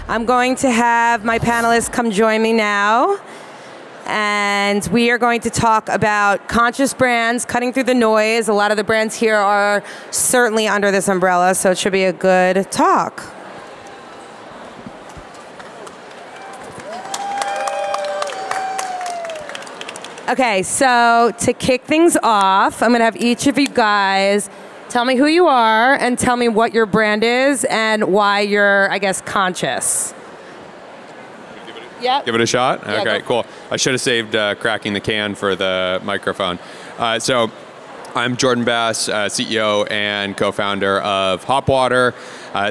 I'm going to have my panelists come join me now. And we are going to talk about conscious brands, cutting through the noise. A lot of the brands here are certainly under this umbrella, so it should be a good talk. Okay, so to kick things off, I'm going to have each of you guys tell me who you are and tell me what your brand is and why you're, I guess, conscious. Yep. Give it a shot? Yeah, okay, cool. I should have saved cracking the can for the microphone. So I'm Jordan Bass, CEO and co-founder of Hopwater.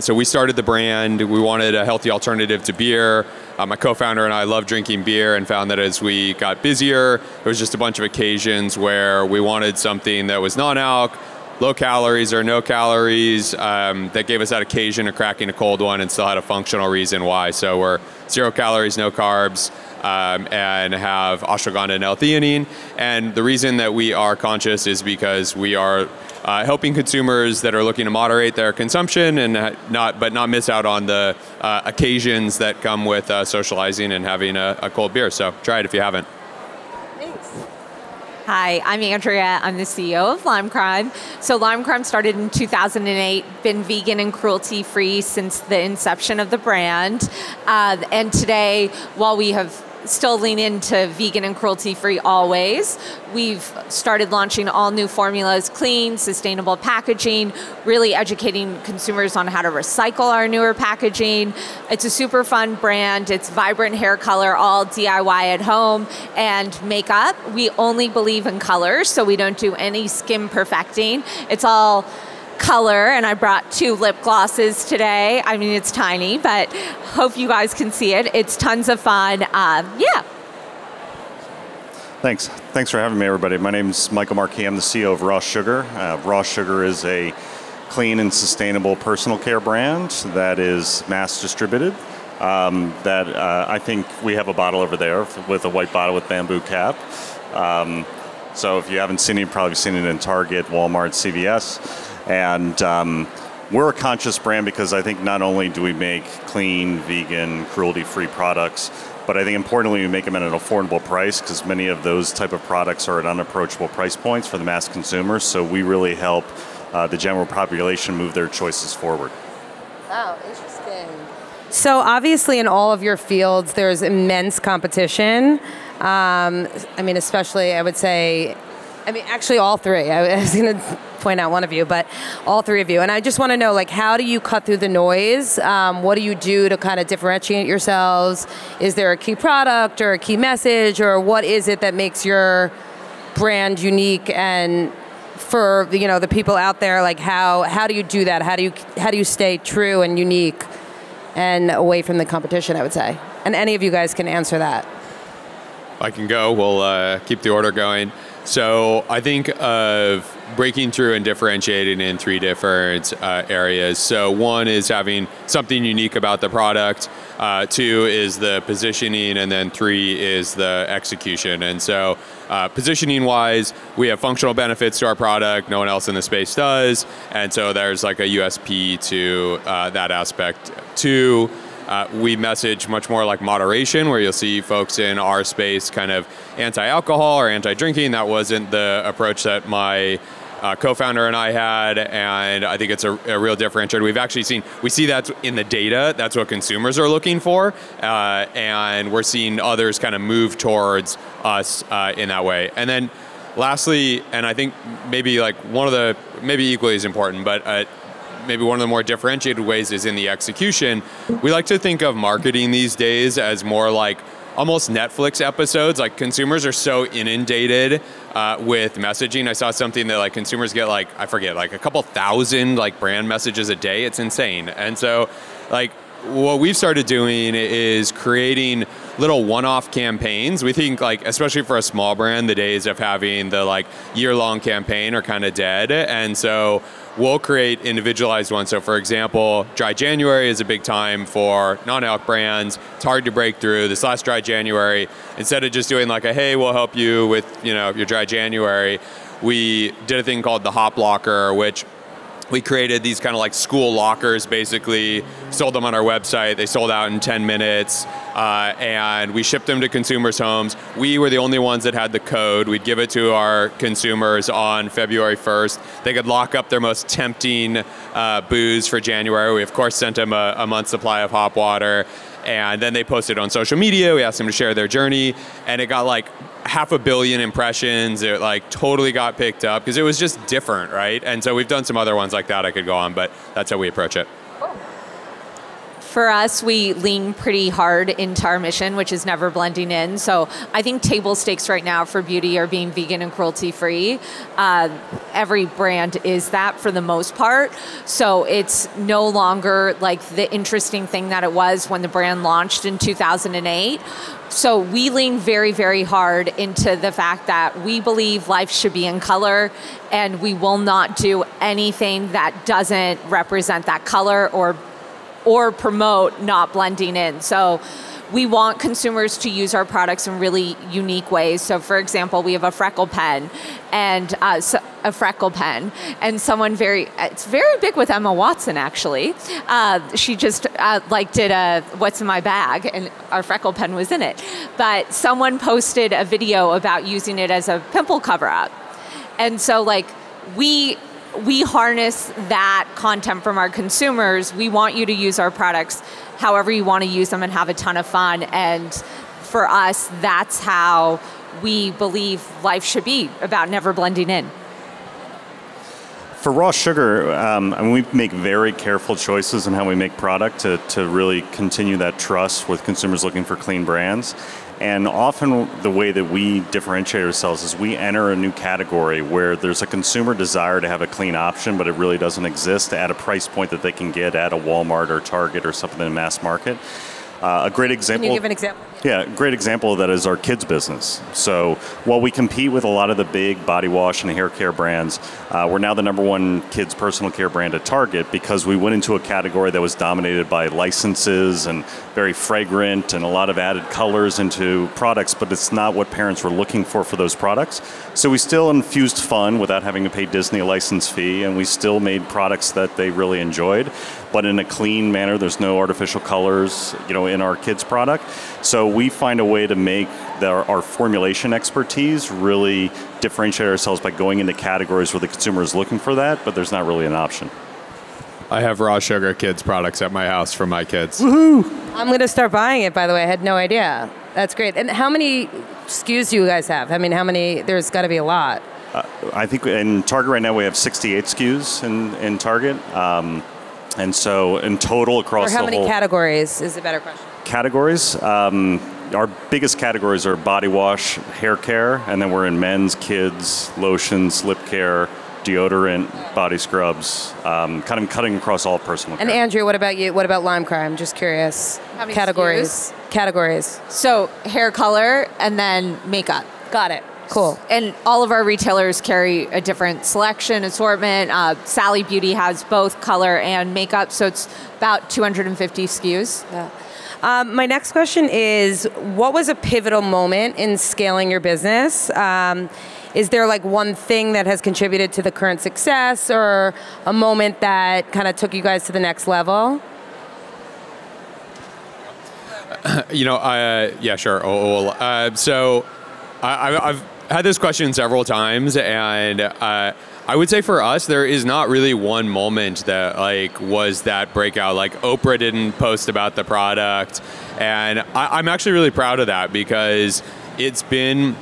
So we started the brand. We wanted a healthy alternative to beer. My co-founder and I love drinking beer and found that as we got busier, there was just a bunch of occasions where we wanted something that was non-alc, low calories or no calories, that gave us that occasion of cracking a cold one and still had a functional reason why. So we're 0 calories, no carbs, and have ashwagandha and L-theanine. And the reason that we are conscious is because we are helping consumers that are looking to moderate their consumption and not miss out on the occasions that come with socializing and having a cold beer. So try it if you haven't. Hi, I'm Andrea. I'm the CEO of Lime Crime. So Lime Crime started in 2008, been vegan and cruelty-free since the inception of the brand. And today, while we have still lean into vegan and cruelty-free always, we've started launching all new formulas, clean, sustainable packaging, really educating consumers on how to recycle our newer packaging. It's a super fun brand. It's vibrant hair color, all DIY at home, and makeup. We only believe in color, so we don't do any skin perfecting. It's all color, and I brought 2 lip glosses today. I mean, it's tiny, but hope you guys can see it. It's tons of fun. Yeah. Thanks for having me, everybody. My name's Michael Marquis. I'm the CEO of Raw Sugar. Raw Sugar is a clean and sustainable personal care brand that is mass distributed. I think we have a bottle over there with a white bottle with bamboo cap. So if you haven't seen it, you've probably seen it in Target, Walmart, CVS. And we're a conscious brand because I think not only do we make clean, vegan, cruelty-free products, but I think importantly we make them at an affordable price because many of those type of products are at unapproachable price points for the mass consumers. So we really help the general population move their choices forward. Wow, interesting. So obviously in all of your fields there's immense competition. I mean, especially I would say, actually all 3. I was going to point out one of you, but all 3 of you. And I just want to know, like, how do you cut through the noise? What do you do to kind of differentiate yourselves? Is there a key product or a key message, or what is it that makes your brand unique? And for the people out there, like, how do you do that? How do you stay true and unique and away from the competition? I would say, and any of you guys can answer that. I can go. We'll keep the order going. So I think of breaking through and differentiating in 3 different areas. So 1 is having something unique about the product. 2 is the positioning, and then 3 is the execution. And so positioning wise, we have functional benefits to our product. No one else in the space does. And so there's like a USP to that aspect. 2, we message much more like moderation, where you'll see folks in our space kind of anti-alcohol or anti-drinking. That wasn't the approach that my co-founder and I had, and I think it's a real differentiator. We've actually we see that in the data. That's what consumers are looking for, and we're seeing others kind of move towards us in that way. And then lastly, and I think maybe like maybe equally as important, but maybe one of the more differentiated ways is in the execution. We like to think of marketing these days as more like almost Netflix episodes. Like, consumers are so inundated with messaging. I saw something that like consumers get like, I forget, like a couple thousand like brand messages a day. It's insane. And so like what we've started doing is creating little one-off campaigns. We think, like, especially for a small brand, the days of having the like year-long campaign are kind of dead. And so we'll create individualized ones. So for example, Dry January is a big time for non-alc brands. It's hard to break through. This last Dry January, instead of just doing like a, hey, we'll help you with, you know, your Dry January, we did a thing called the Hop Locker, which we created these kind of like school lockers, basically, sold them on our website. They sold out in 10 minutes, and we shipped them to consumers' homes. We were the only ones that had the code. We'd give it to our consumers on February 1st. They could lock up their most tempting booze for January. We, of course, sent them a month's supply of hop water, and then they posted on social media. We asked them to share their journey, and it got like 500 million impressions. It like totally got picked up because it was just different, right? And so we've done some other ones like that I could go on, but that's how we approach it. For us, we lean pretty hard into our mission, which is never blending in. So I think table stakes right now for beauty are being vegan and cruelty-free. Every brand is that for the most part. So it's no longer like the interesting thing that it was when the brand launched in 2008. So we lean very, very hard into the fact that we believe life should be in color, and we will not do anything that doesn't represent that color or promote not blending in. So we want consumers to use our products in really unique ways. So for example, we have a freckle pen, and it's very big with Emma Watson, actually. She just did a what's in my bag, and our freckle pen was in it. But someone posted a video about using it as a pimple cover-up. And so we harness that content from our consumers. We want you to use our products however you want to use them and have a ton of fun. And for us, that's how we believe life should be, about never blending in. For raw sugar, we make very careful choices in how we make product to really continue that trust with consumers looking for clean brands. And often the way that we differentiate ourselves is we enter a new category where there's a consumer desire to have a clean option, but it really doesn't exist at a price point that they can get at a Walmart or Target or something in mass market. A great example. Can you give an example? Yeah, a great example of that is our kids business. So while we compete with a lot of the big body wash and hair care brands, we're now the #1 kids personal care brand at Target because we went into a category that was dominated by licenses and very fragrant and a lot of added colors into products, but it's not what parents were looking for those products. So we still infused fun without having to pay Disney a license fee, and we still made products that they really enjoyed, but in a clean manner. There's no artificial colors, in our kids product. So we find a way to make our formulation expertise really differentiate ourselves by going into categories where the consumer is looking for that, but there's not really an option. I have raw sugar kids products at my house for my kids. Woohoo! I'm going to start buying it, by the way. I had no idea. That's great. And how many SKUs do you guys have? I mean, how many? There's got to be a lot. I think in Target right now we have 68 SKUs in Target. And so in total across the whole... Or how many categories is a better question. Categories? Our biggest categories are body wash, hair care, and then we're in men's, kids, lotions, lip care, deodorant, body scrubs, kind of cutting across all personal care. And Andrea, what about you? What about Lime Crime? Just curious. How many categories? SKUs? Categories. So hair color and then makeup. Got it. Cool. And all of our retailers carry a different selection, assortment. Sally Beauty has both color and makeup, so it's about 250 SKUs. Yeah. My next question is, what was a pivotal moment in scaling your business? Is there one thing that has contributed to the current success, or a moment that kind of took you guys to the next level? Yeah, sure. So I've had this question several times, and I would say for us, there is not really one moment that was that breakout. Oprah didn't post about the product, and I'm actually really proud of that because it's been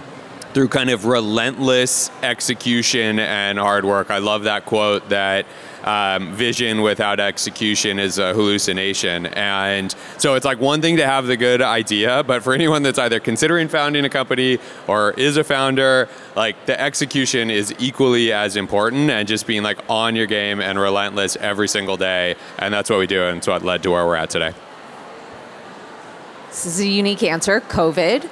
through kind of relentless execution and hard work. I love that quote that vision without execution is a hallucination. And so it's one thing to have the good idea, but for anyone that's either considering founding a company or is a founder, the execution is equally as important, and just being on your game and relentless every single day. And that's what we do, and it's what led to where we're at today. This is a unique answer, COVID.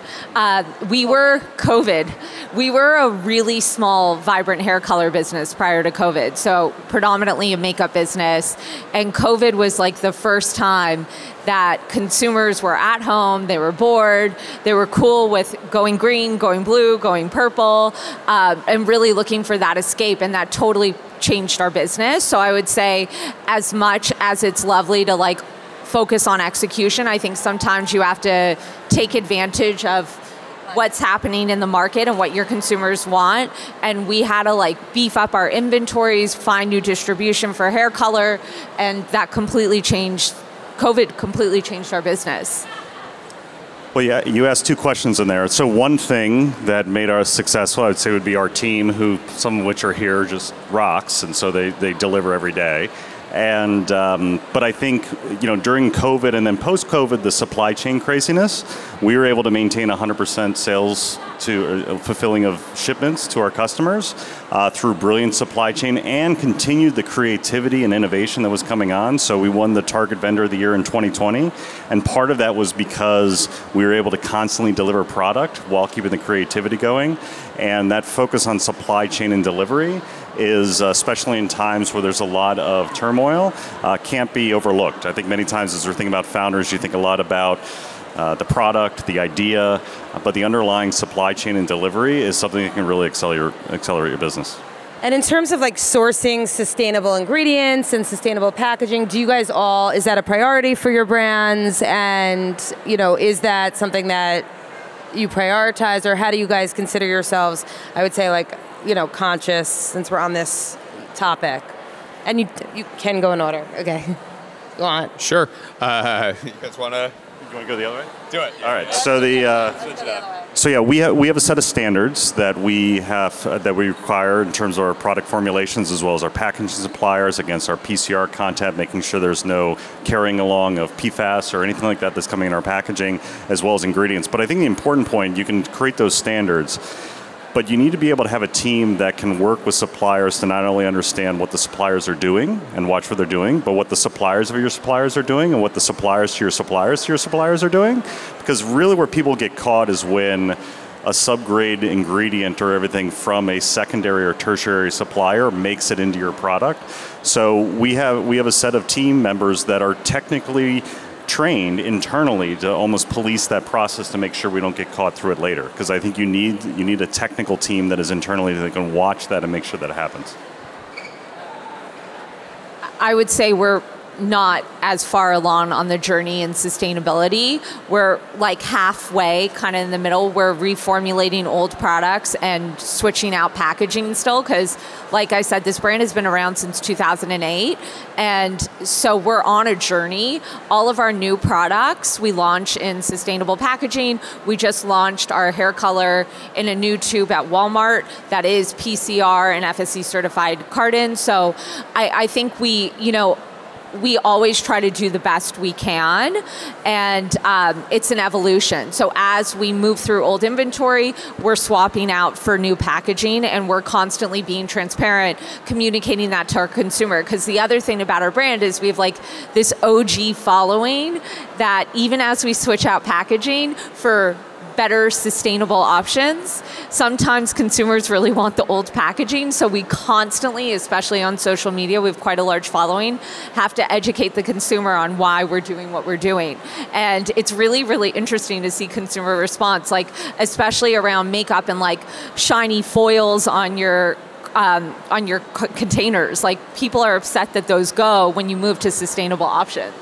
We were a really small, vibrant hair color business prior to COVID. So predominantly a makeup business. And COVID was the first time that consumers were at home, they were bored, they were cool with going green, going blue, going purple, and really looking for that escape. And that totally changed our business. So I would say, as much as it's lovely to like focus on execution, I think sometimes you have to take advantage of what's happening in the market and what your consumers want. And we had to like beef up our inventories, find new distribution for hair color, and that completely changed, COVID completely changed our business. Well, yeah, you asked two questions in there. So one thing that made us successful, I would say, would be our team, who some of which are here, just rocks, and so they deliver every day. And but I think, you know, during COVID and then post-COVID, the supply chain craziness, we were able to maintain 100% sales to fulfilling of shipments to our customers through brilliant supply chain, and continued the creativity and innovation that was coming on. So we won the Target Vendor of the Year in 2020, and part of that was because we were able to constantly deliver product while keeping the creativity going. And that focus on supply chain and delivery is, especially in times where there's a lot of turmoil, can't be overlooked. I think many times as we're thinking about founders, you think a lot about the product, the idea, but the underlying supply chain and delivery is something that can really accelerate your business. And in terms of like sourcing sustainable ingredients and sustainable packaging, do you guys all, is that a priority for your brands? And, you know, is that something that you prioritize, or how do you guys consider yourselves, I would say, like, you know, conscious, since we're on this topic? And you can go in order. Okay, go on. Sure. You guys want to? You want to go the other way? Do it. All right. So we have a set of standards that we require in terms of our product formulations, as well as our packaging suppliers, against our PCR content, making sure there's no carrying along of PFAS or anything like that that's coming in our packaging, as well as ingredients. But I think the important point, you can create those standards, but you need to be able to have a team that can work with suppliers to not only understand what the suppliers are doing and watch what they're doing, but what the suppliers of your suppliers are doing and what the suppliers to your suppliers are doing. Because really where people get caught is when a subgrade ingredient or everything from a secondary or tertiary supplier makes it into your product. So we have a set of team members that are technically trained internally to almost police that process to make sure we don't get caught through it later. Because I think you need a technical team that is internally that can watch that and make sure that it happens. I would say we're not as far along on the journey in sustainability. We're like halfway, kind of in the middle. We're reformulating old products and switching out packaging still, because like I said, this brand has been around since 2008. And so we're on a journey. All of our new products we launch in sustainable packaging. We just launched our hair color in a new tube at Walmart that is PCR and FSC certified carton. So I think we always try to do the best we can, and it's an evolution. So as we move through old inventory, we're swapping out for new packaging, and we're constantly being transparent, communicating that to our consumer. Because the other thing about our brand is we have like this OG following that even as we switch out packaging for better sustainable options, sometimes consumers really want the old packaging, so we constantly, especially on social media, we have quite a large following, have to educate the consumer on why we're doing what we're doing. And it's really, really interesting to see consumer response, like especially around makeup and like shiny foils on your containers. Like people are upset that those go when you move to sustainable options.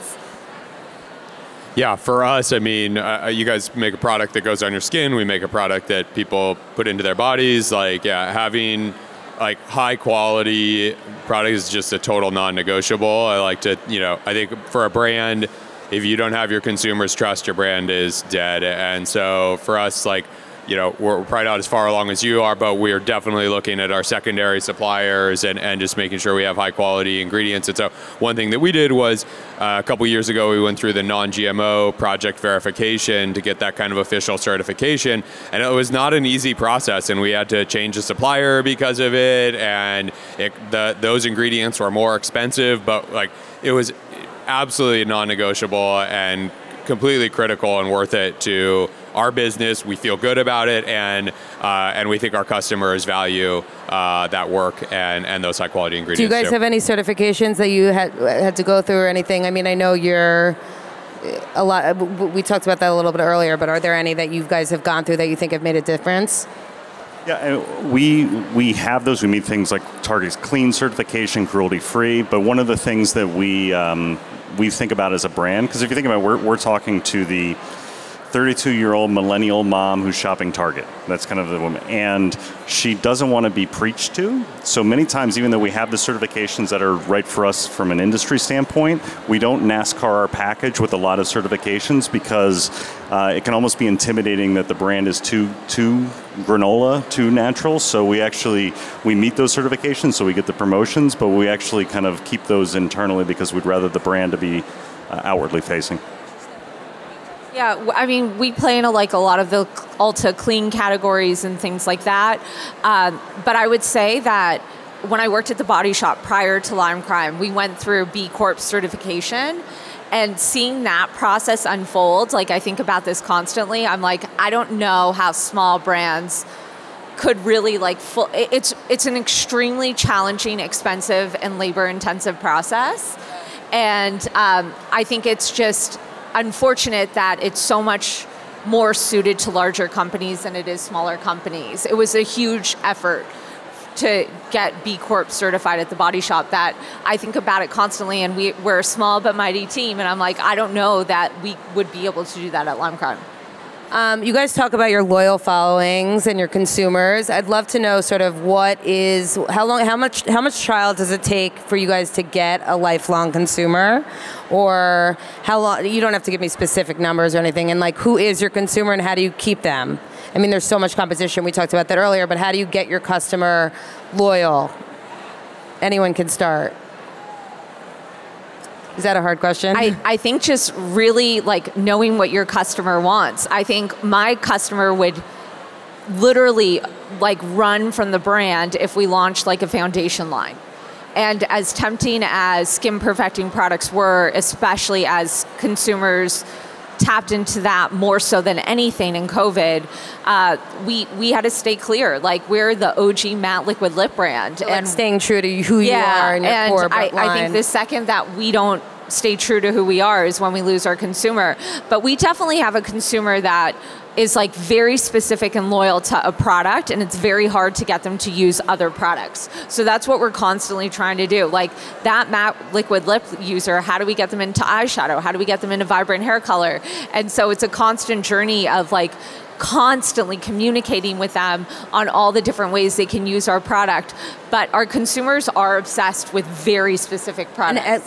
Yeah, for us, I mean, you guys make a product that goes on your skin. We make a product that people put into their bodies. Like, yeah, having like high quality product is just a total non-negotiable. I like to, I think for a brand, if you don't have your consumers trust, your brand is dead. And so for us, like, we're probably not as far along as you are, but we're definitely looking at our secondary suppliers and just making sure we have high quality ingredients. And so one thing that we did was a couple years ago, we went through the non-GMO project verification to get that kind of official certification. And it was not an easy process, and we had to change the supplier because of it. And those ingredients were more expensive, but like it was absolutely non-negotiable and completely critical and worth it to our business. We feel good about it, and we think our customers value that work and those high quality ingredients. Do you guys have any certifications that you had to go through or anything? I mean, I know you're a lot. We talked about that a little bit earlier, but are there any that you guys have gone through that you think have made a difference? Yeah, we have those. We meet things like Target's clean certification, cruelty-free. But one of the things that we think about as a brand, because if you think about it, we're talking to the 32-year-old millennial mom who's shopping Target. That's kind of the woman. And she doesn't want to be preached to. So many times, even though we have the certifications that are right for us from an industry standpoint, we don't NASCAR our package with a lot of certifications because it can almost be intimidating that the brand is too granola, too natural. So we meet those certifications, so we get the promotions, but we actually kind of keep those internally because we'd rather the brand to be outwardly facing. Yeah, I mean, we play in a lot of the Ulta clean categories and things like that. But I would say that when I worked at the Body Shop prior to Lime Crime, we went through B Corp certification, and seeing that process unfold, I think about this constantly. I'm like, I don't know how small brands could really it's an extremely challenging, expensive, and labor-intensive process. And I think it's just unfortunate that it's so much more suited to larger companies than it is smaller companies. It was a huge effort to get B Corp certified at the Body Shop that I think about it constantly, and we're a small but mighty team, and I'm like, I don't know that we would be able to do that at Lime Crime. You guys talk about your loyal followings and your consumers. I'd love to know sort of how much trial does it take for you guys to get a lifelong consumer, or how long? You don't have to give me specific numbers or anything. And who is your consumer and how do you keep them? I mean, there's so much competition. We talked about that earlier, but how do you get your customer loyal? Anyone can start. Is that a hard question? I think just really knowing what your customer wants. I think my customer would literally run from the brand if we launched a foundation line. And as tempting as skin perfecting products were, especially as consumers tapped into that more so than anything in COVID, we had to stay clear. We're the OG matte liquid lip brand. So and staying true to who you are and your core line. I think the second that we don't stay true to who we are is when we lose our consumer. But we definitely have a consumer that is very specific and loyal to a product, and it's very hard to get them to use other products. So that's what we're constantly trying to do. That matte liquid lip user, how do we get them into eyeshadow? How do we get them into vibrant hair color? And so it's a constant journey of constantly communicating with them on all the different ways they can use our product. But our consumers are obsessed with very specific products. And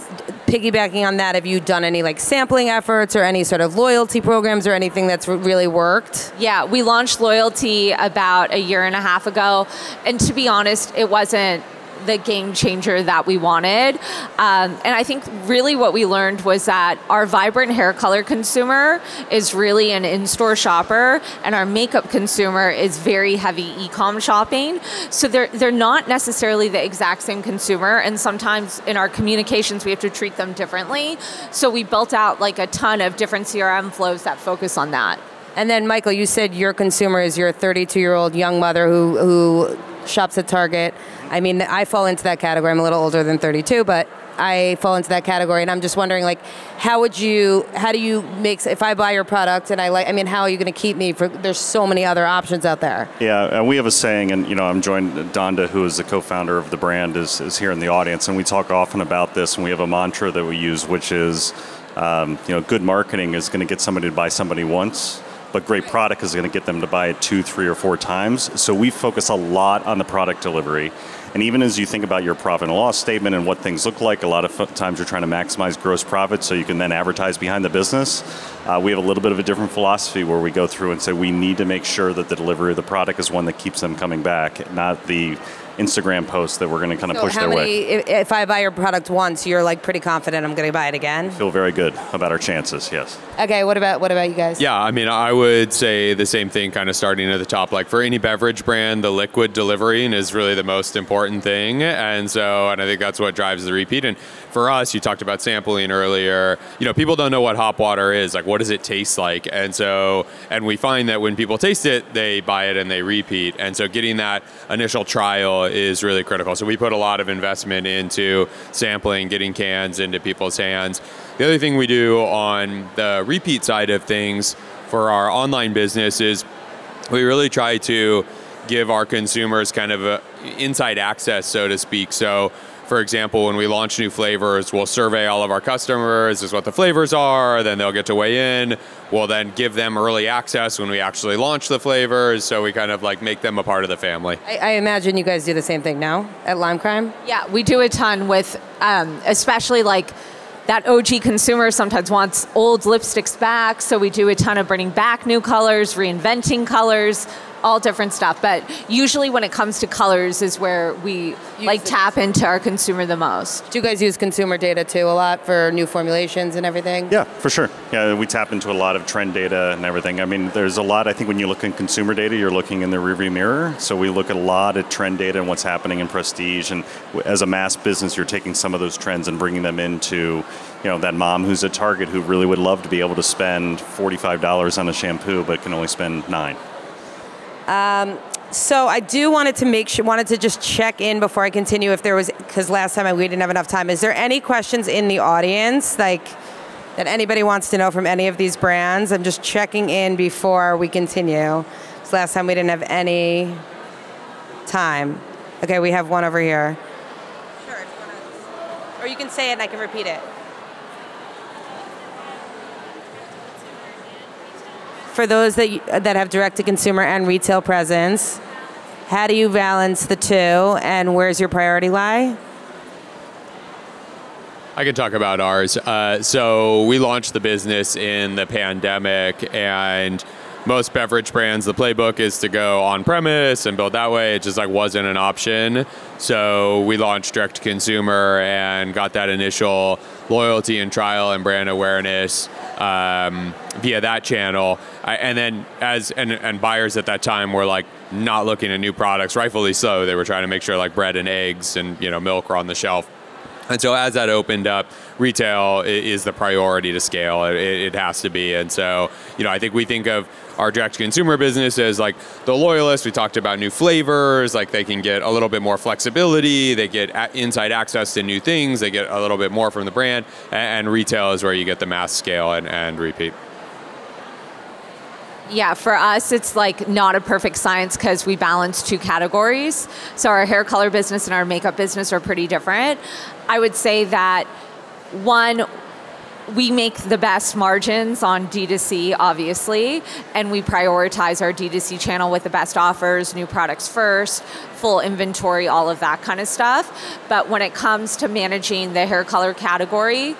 piggybacking on that, have you done any sampling efforts or any sort of loyalty programs or anything that's really worked? Yeah, we launched loyalty about a year and a half ago. And to be honest, it wasn't the game changer that we wanted. And I think really what we learned was that our vibrant hair color consumer is really an in-store shopper, and our makeup consumer is very heavy e-com shopping. So they're not necessarily the exact same consumer, and sometimes in our communications we have to treat them differently. So we built out a ton of different CRM flows that focus on that. And then Michael, you said your consumer is your 32-year-old young mother who shops at Target. I mean, I fall into that category. I'm a little older than 32, but I fall into that category. And I'm just wondering, how do you make, if I buy your product and how are you going to keep me there's so many other options out there. Yeah, and we have a saying, and I'm joined, Donda, who is the co-founder of the brand, is here in the audience, and we talk often about this, and we have a mantra that we use, which is, good marketing is going to get somebody to buy somebody once, but great product is going to get them to buy it 2, 3, or 4 times. So we focus a lot on the product delivery. And even as you think about your profit and loss statement and what things look like, a lot of times you're trying to maximize gross profit so you can then advertise behind the business. We have a little bit of a different philosophy where we go through and say we need to make sure that the delivery of the product is one that keeps them coming back, not the Instagram post that we're going to kind of push their way. If I buy your product once, you're pretty confident I'm going to buy it again? Feel very good about our chances, yes. Okay, what about you guys? Yeah, I mean, I would say the same thing, kind of starting at the top. For any beverage brand, the liquid delivering is really the most important thing. And I think that's what drives the repeat. And for us, you talked about sampling earlier. People don't know what hop water is. What does it taste like? And we find that when people taste it, they buy it and they repeat. And so getting that initial trial is really critical. So we put a lot of investment into sampling, getting cans into people's hands. The other thing we do on the repeat side of things for our online business is we really try to give our consumers kind of a inside access, so to speak. So, for example, when we launch new flavors, we'll survey all of our customers, is what the flavors are, then they'll get to weigh in. We'll then give them early access when we actually launch the flavors, so we kind of like make them a part of the family. I imagine you guys do the same thing now at Lime Crime? Yeah, we do a ton with, especially like that OG consumer sometimes wants old lipsticks back, so we do a ton of bringing back new colors, reinventing colors, all different stuff. But usually when it comes to colors is where we tap into our consumer the most. Do you guys use consumer data too a lot for new formulations and everything? Yeah, for sure. Yeah, we tap into a lot of trend data and everything. I mean, there's a lot, I think when you look in consumer data, you're looking in the rearview mirror. So we look at a lot of trend data and what's happening in prestige. And as a mass business, you're taking some of those trends and bringing them into, you know, that mom who's at Target who really would love to be able to spend $45 on a shampoo, but can only spend $9. So I do wanted to just check in before I continue if there was, because last time we didn't have enough time. Is there any questions in the audience, like that anybody wants to know from any of these brands? I'm just checking in before we continue. Because last time we didn't have any time. Okay, we have one over here. Sure, if you want to, or you can say it and I can repeat it. For those that have direct-to-consumer and retail presence, how do you balance the two, and where's your priority lie? I can talk about ours. So we launched the business in the pandemic, and most beverage brands, the playbook is to go on-premise and build that way. It just like wasn't an option. So we launched direct-to-consumer and got that initial loyalty and trial and brand awareness via that channel. And then and buyers at that time were like not looking at new products, rightfully so. They were trying to make sure like bread and eggs and milk were on the shelf. And so as that opened up, retail is the priority to scale. It has to be. And so, I think we think of our direct-to-consumer business as like the loyalists. We talked about new flavors, like they can get a little bit more flexibility. They get inside access to new things. They get a little bit more from the brand. And retail is where you get the mass scale and repeat. Yeah, for us, it's like not a perfect science because we balance two categories. So our hair color business and our makeup business are pretty different. I would say that, one, we make the best margins on D2C, obviously, and we prioritize our D2C channel with the best offers, new products first, full inventory, all of that kind of stuff. But when it comes to managing the hair color category,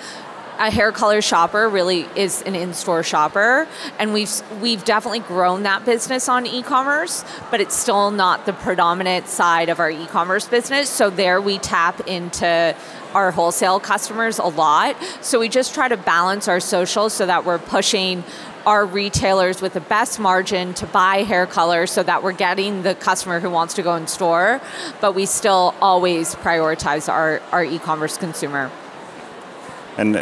a hair color shopper really is an in-store shopper, and we've definitely grown that business on e-commerce, but it's still not the predominant side of our e-commerce business. So there we tap into our wholesale customers a lot. So we just try to balance our social so that we're pushing our retailers with the best margin to buy hair color so that we're getting the customer who wants to go in store, but we still always prioritize our e-commerce consumer. And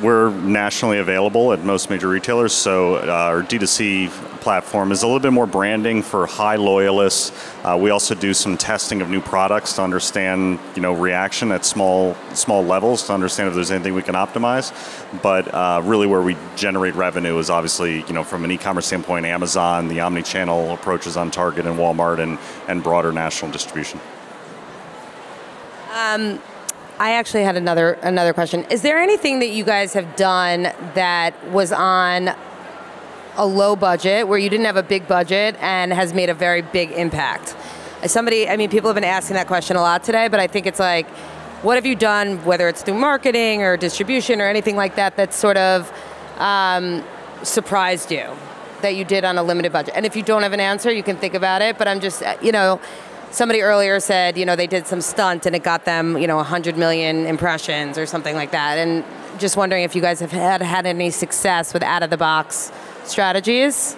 we're nationally available at most major retailers, so our D2C platform is a little bit more branding for high loyalists. We also do some testing of new products to understand, reaction at small levels to understand if there's anything we can optimize. But really where we generate revenue is obviously, from an e-commerce standpoint, Amazon, the omni-channel approaches on Target and Walmart, and broader national distribution. I actually had another question. Is there anything that you guys have done that was on a low budget, where you didn't have a big budget, and has made a very big impact? People have been asking that question a lot today, but I think it's like, what have you done, whether it's through marketing or distribution or anything like that, that sort of surprised you, that you did on a limited budget? And if you don't have an answer, you can think about it, but I'm just, somebody earlier said, they did some stunt and it got them, 100 million impressions or something like that. And just wondering if you guys have had any success with out-of-the-box strategies.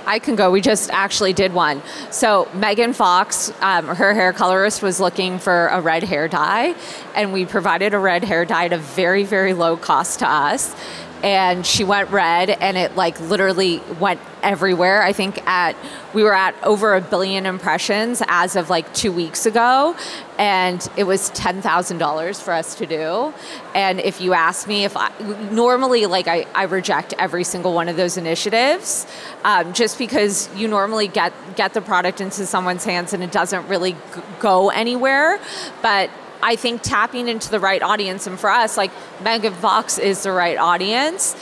I can go. We just actually did one. So Megan Fox, her hair colorist, was looking for a red hair dye, and we provided a red hair dye at a very, very low cost to us. and she went red, and it like literally went everywhere. I think we were at over 1 billion impressions as of like 2 weeks ago, and it was $10,000 for us to do. And if you ask me, normally like I reject every single one of those initiatives, just because you normally get the product into someone's hands and it doesn't really go anywhere. But I think tapping into the right audience, and for us, like Megan Fox is the right audience.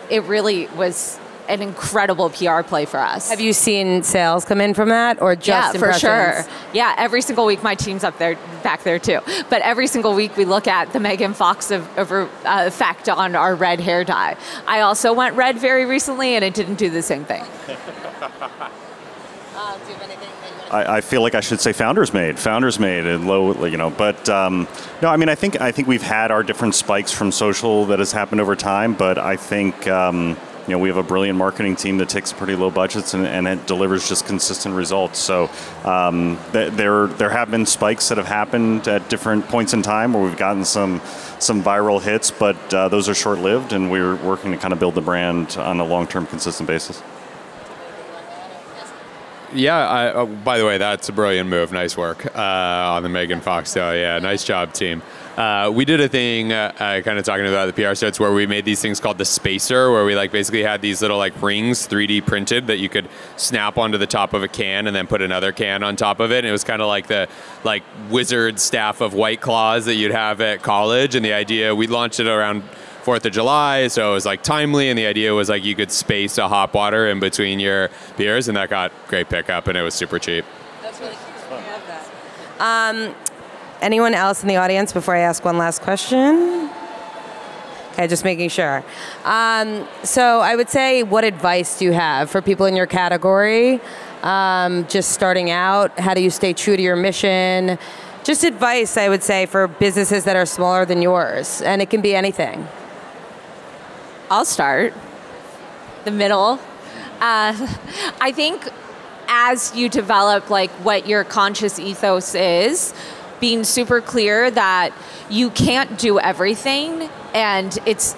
It really was an incredible PR play for us. Have you seen sales come in from that, or just impressions? For sure. Yeah, every single week my team's back there too. But every single week we look at the Megan Fox effect on our red hair dye. I also went red very recently, and it didn't do the same thing. Do you have anything? I feel like I should say FounderMade, and low, you know. But no, I mean, I think we've had our different spikes from social that has happened over time. But I think you know, we have a brilliant marketing team that takes pretty low budgets and it delivers just consistent results. So there have been spikes that have happened at different points in time where we've gotten some viral hits, but those are short-lived, and we're working to kind of build the brand on a long-term, consistent basis. Yeah, by the way, that's a brilliant move. Nice work on the Megan Fox. So yeah, nice job, team. We did a thing, kind of talking about the PR sets, where we made these things called the Spacer, where we like basically had these little like rings 3D printed that you could snap onto the top of a can and then put another can on top of it. And it was kind of like the wizard staff of White Claws that you'd have at college. And the idea, we launched it around 4th of July, so it was like timely, and the idea was like you could space a hot water in between your beers, and that got great pickup, and it was super cheap. That's really cool. We have that. Anyone else in the audience before I ask one last question? Okay, just making sure. So I would say, what advice do you have for people in your category? Just starting out, how do you stay true to your mission? Just advice, I would say, for businesses that are smaller than yours, and it can be anything. I'll start. The middle. I think as you develop like what your conscious ethos is, being super clear that you can't do everything, and it's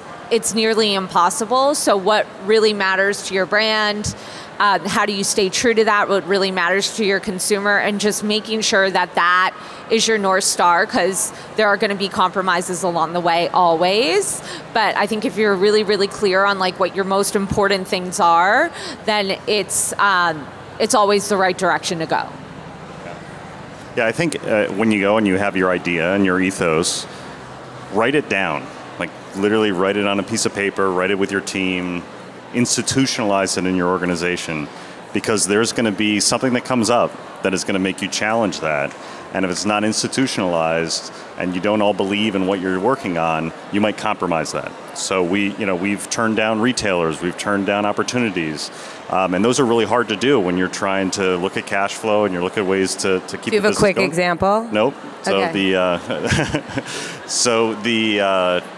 nearly impossible. So what really matters to your brand? How do you stay true to that? What really matters to your consumer, and just making sure that that is your North Star, because there are going to be compromises along the way always. But I think if you're really, really clear on like what your most important things are, then it's always the right direction to go. Yeah, I think when you go and you have your idea and your ethos, write it down. Like literally write it on a piece of paper, write it with your team, institutionalize it in your organization, because there's going to be something that comes up that is going to make you challenge that. And if it's not institutionalized and you don't all believe in what you're working on, you might compromise that. So we've turned down retailers, we've turned down opportunities, and those are really hard to do when you're trying to look at cash flow and you're looking at ways to keep the business going. Do you have a quick example? Nope. So okay.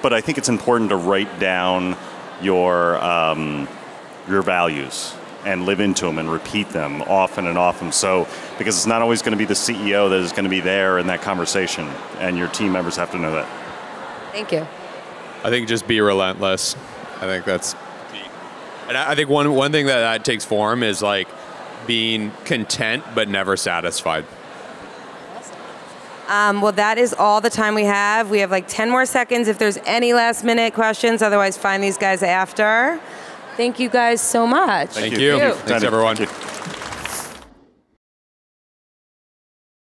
But I think it's important to write down your values and live into them and repeat them often and often. So, because it's not always going to be the CEO that is going to be there in that conversation, and your team members have to know that. Thank you. I think just be relentless. I think that's key. And I think one thing that takes form is like being content but never satisfied. Well, that is all the time we have. We have like 10 more seconds if there's any last minute questions. Otherwise, find these guys after. Thank you guys so much. Thank you. Thanks, everyone. Thank you.